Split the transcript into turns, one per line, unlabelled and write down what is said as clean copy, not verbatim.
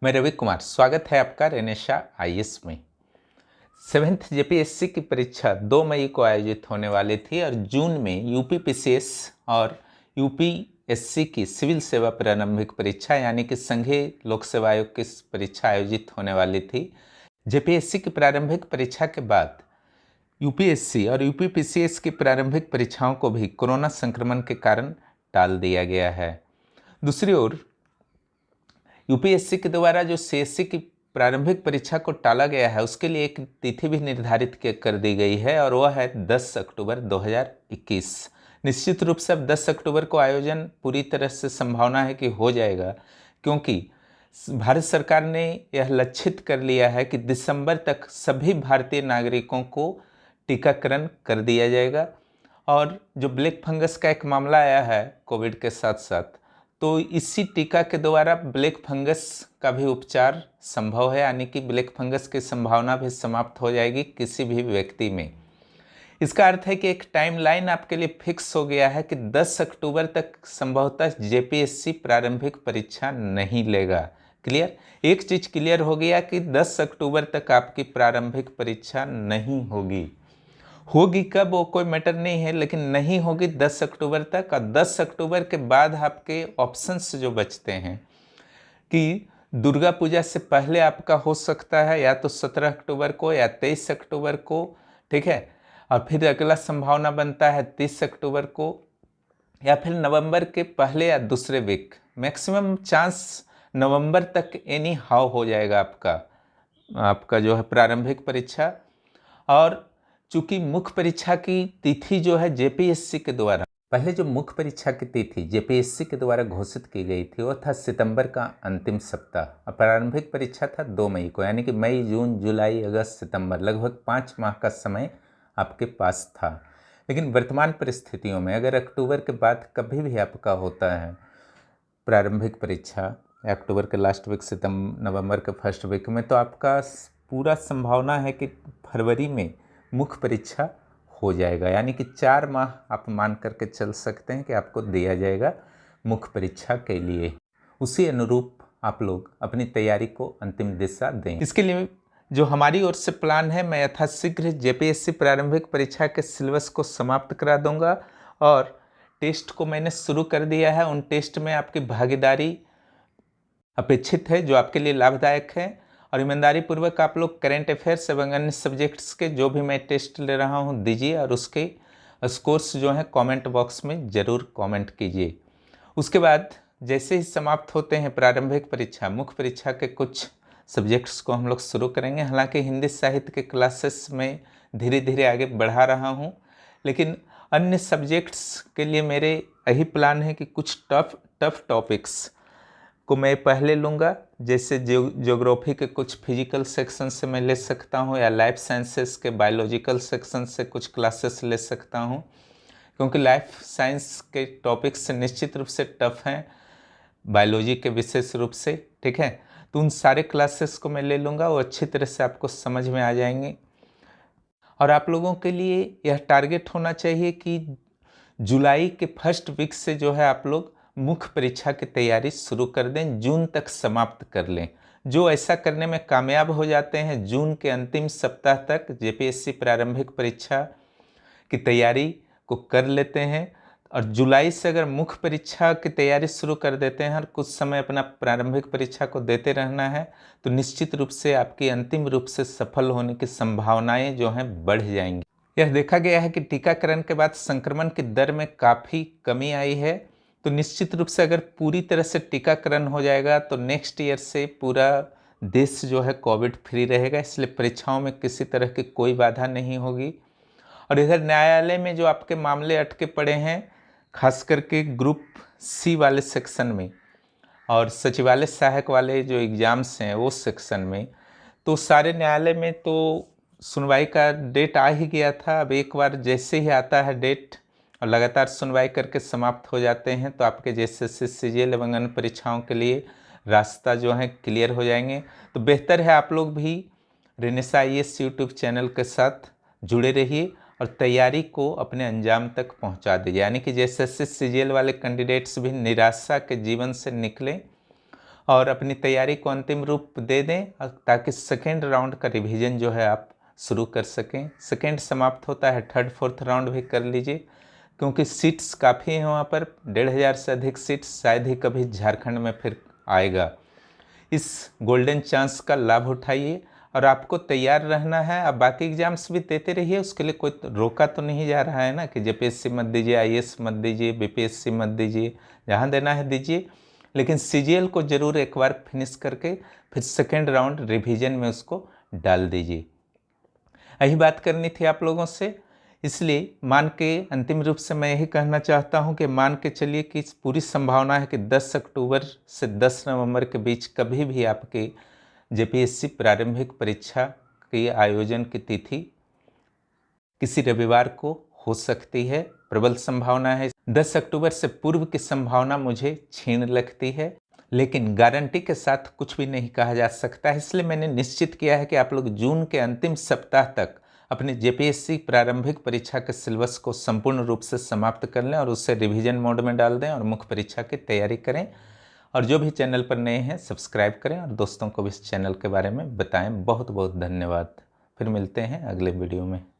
मैं रवि कुमार, स्वागत है आपका रेनेशा आईएएस में। 7th जेपीएससी की परीक्षा 2 मई को आयोजित होने वाली थी और जून में यूपी पीसीएस और यूपीएससी की सिविल सेवा प्रारंभिक परीक्षा यानी कि संघीय लोक सेवा आयोग की परीक्षा आयोजित होने वाली थी। जेपीएससी की प्रारंभिक परीक्षा के बाद यूपीएससी और यूपी पीसीएस की प्रारंभिक परीक्षाओं को भी कोरोना संक्रमण के कारण टाल दिया गया है। दूसरी ओर यूपीएससी के द्वारा जो सीएससी की प्रारंभिक परीक्षा को टाला गया है उसके लिए एक तिथि भी निर्धारित कर दी गई है और वह है 10 अक्टूबर 2021। निश्चित रूप से अब 10 अक्टूबर को आयोजन पूरी तरह से संभावना है कि हो जाएगा, क्योंकि भारत सरकार ने यह लक्षित कर लिया है कि दिसंबर तक सभी भारतीय नागरिकों को टीकाकरण कर दिया जाएगा। और जो ब्लैक फंगस का एक मामला आया है कोविड के साथ साथ, तो इसी टीका के द्वारा ब्लैक फंगस का भी उपचार संभव है, यानी कि ब्लैक फंगस की संभावना भी समाप्त हो जाएगी किसी भी व्यक्ति में। इसका अर्थ है कि एक टाइमलाइन आपके लिए फिक्स हो गया है कि 10 अक्टूबर तक संभवतः जेपीएससी प्रारंभिक परीक्षा नहीं लेगा। क्लियर? एक चीज क्लियर हो गया कि 10 अक्टूबर तक आपकी प्रारंभिक परीक्षा नहीं होगी। होगी कब वो कोई मैटर नहीं है, लेकिन नहीं होगी 10 अक्टूबर तक। और 10 अक्टूबर के बाद आपके ऑप्शंस जो बचते हैं कि दुर्गा पूजा से पहले आपका हो सकता है या तो 17 अक्टूबर को या 23 अक्टूबर को, ठीक है। और फिर अगला संभावना बनता है 30 अक्टूबर को या फिर नवंबर के पहले या दूसरे वीक। मैक्सिमम चांस नवंबर तक एनी हाउ हो जाएगा आपका जो है प्रारंभिक परीक्षा। और चूंकि मुख्य परीक्षा की तिथि जो है जेपीएससी के द्वारा, पहले जो मुख्य परीक्षा की तिथि जेपीएससी के द्वारा घोषित की गई थी वो था सितंबर का अंतिम सप्ताह और प्रारंभिक परीक्षा था 2 मई को, यानी कि मई, जून, जुलाई, अगस्त, सितंबर, लगभग 5 माह का समय आपके पास था। लेकिन वर्तमान परिस्थितियों में अगर अक्टूबर के बाद कभी भी आपका होता है प्रारंभिक परीक्षा, अक्टूबर के लास्ट वीक, नवंबर के फर्स्ट वीक में, तो आपका पूरा संभावना है कि फरवरी में मुख्य परीक्षा हो जाएगा। यानी कि 4 माह आप मान करके चल सकते हैं कि आपको दिया जाएगा मुख्य परीक्षा के लिए। उसी अनुरूप आप लोग अपनी तैयारी को अंतिम दिशा दें। इसके लिए जो हमारी ओर से प्लान है, मैं यथाशीघ्र जेपीएससी प्रारंभिक परीक्षा के सिलेबस को समाप्त करा दूंगा और टेस्ट को मैंने शुरू कर दिया है। उन टेस्ट में आपकी भागीदारी अपेक्षित है जो आपके लिए लाभदायक है। और ईमानदारी पूर्वक आप लोग करेंट अफेयर्स एवं अन्य सब्जेक्ट्स के जो भी मैं टेस्ट ले रहा हूं दीजिए और उसके स्कोर्स जो हैं कमेंट बॉक्स में ज़रूर कमेंट कीजिए। उसके बाद जैसे ही समाप्त होते हैं प्रारंभिक परीक्षा, मुख्य परीक्षा के कुछ सब्जेक्ट्स को हम लोग शुरू करेंगे। हालांकि हिंदी साहित्य के क्लासेस में धीरे धीरे आगे बढ़ा रहा हूँ, लेकिन अन्य सब्जेक्ट्स के लिए मेरे यही प्लान है कि कुछ टफ टॉपिक्स को मैं पहले लूँगा। जैसे ज्योग्राफी के कुछ फिजिकल सेक्शन से मैं ले सकता हूँ या लाइफ साइंसेस के बायोलॉजिकल सेक्शन से कुछ क्लासेस ले सकता हूँ, क्योंकि लाइफ साइंस के टॉपिक्स निश्चित रूप से टफ हैं, बायोलॉजी के विशेष रूप से, ठीक है। तो उन सारे क्लासेस को मैं ले लूँगा, वो अच्छी तरह से आपको समझ में आ जाएंगे। और आप लोगों के लिए यह टारगेट होना चाहिए कि जुलाई के फर्स्ट वीक से जो है आप लोग मुख्य परीक्षा की तैयारी शुरू कर दें, जून तक समाप्त कर लें। जो ऐसा करने में कामयाब हो जाते हैं, जून के अंतिम सप्ताह तक जेपीएससी प्रारंभिक परीक्षा की तैयारी को कर लेते हैं और जुलाई से अगर मुख्य परीक्षा की तैयारी शुरू कर देते हैं और कुछ समय अपना प्रारंभिक परीक्षा को देते रहना है, तो निश्चित रूप से आपकी अंतिम रूप से सफल होने की संभावनाएं जो हैं बढ़ जाएंगी। यह देखा गया है कि टीकाकरण के बाद संक्रमण की दर में काफ़ी कमी आई है। तो निश्चित रूप से अगर पूरी तरह से टीकाकरण हो जाएगा तो नेक्स्ट ईयर से पूरा देश जो है कोविड फ्री रहेगा, इसलिए परीक्षाओं में किसी तरह की कोई बाधा नहीं होगी। और इधर न्यायालय में जो आपके मामले अटके पड़े हैं, खास करके ग्रुप सी वाले सेक्शन में और सचिवालय सहायक वाले जो एग्ज़ाम्स हैं वो सेक्शन में, तो सारे न्यायालय में तो सुनवाई का डेट आ ही गया था। अब एक बार जैसे ही आता है डेट और लगातार सुनवाई करके समाप्त हो जाते हैं, तो आपके जैसे सीजीएल एवं अन्य परीक्षाओं के लिए रास्ता जो है क्लियर हो जाएंगे। तो बेहतर है आप लोग भी रेनेशा आईएएस यूट्यूब चैनल के साथ जुड़े रहिए और तैयारी को अपने अंजाम तक पहुंचा दीजिए, यानी कि जैसे सीजीएल वाले कैंडिडेट्स भी निराशा के जीवन से निकलें और अपनी तैयारी को अंतिम रूप दे दें ताकि सेकेंड राउंड का रिवीजन जो है आप शुरू कर सकें। सेकेंड समाप्त होता है, थर्ड फोर्थ राउंड भी कर लीजिए, क्योंकि सीट्स काफ़ी हैं वहाँ पर, 1500 से अधिक सीट्स शायद ही कभी झारखंड में फिर आएगा। इस गोल्डन चांस का लाभ उठाइए और आपको तैयार रहना है। अब बाकी एग्जाम्स भी देते रहिए, उसके लिए कोई रोका तो नहीं जा रहा है ना कि जेपीएससी मत दीजिए, आईएएस मत दीजिए, बीपीएससी मत दीजिए, जहाँ देना है दीजिए, लेकिन सीजीएल को ज़रूर एक बार फिनिश करके फिर सेकेंड राउंड रिवीजन में उसको डाल दीजिए। यही बात करनी थी आप लोगों से, इसलिए मान के अंतिम रूप से मैं यही कहना चाहता हूं कि मान के चलिए कि पूरी संभावना है कि 10 अक्टूबर से 10 नवंबर के बीच कभी भी आपके जेपीएससी प्रारंभिक परीक्षा के आयोजन की तिथि किसी रविवार को हो सकती है। प्रबल संभावना है। 10 अक्टूबर से पूर्व की संभावना मुझे क्षीण लगती है, लेकिन गारंटी के साथ कुछ भी नहीं कहा जा सकता है। इसलिए मैंने निश्चित किया है कि आप लोग जून के अंतिम सप्ताह तक अपने जेपीएससी प्रारंभिक परीक्षा के सिलेबस को संपूर्ण रूप से समाप्त कर लें और उसे रिवीजन मोड में डाल दें और मुख्य परीक्षा की तैयारी करें। और जो भी चैनल पर नए हैं सब्सक्राइब करें और दोस्तों को भी इस चैनल के बारे में बताएं। बहुत बहुत धन्यवाद। फिर मिलते हैं अगले वीडियो में।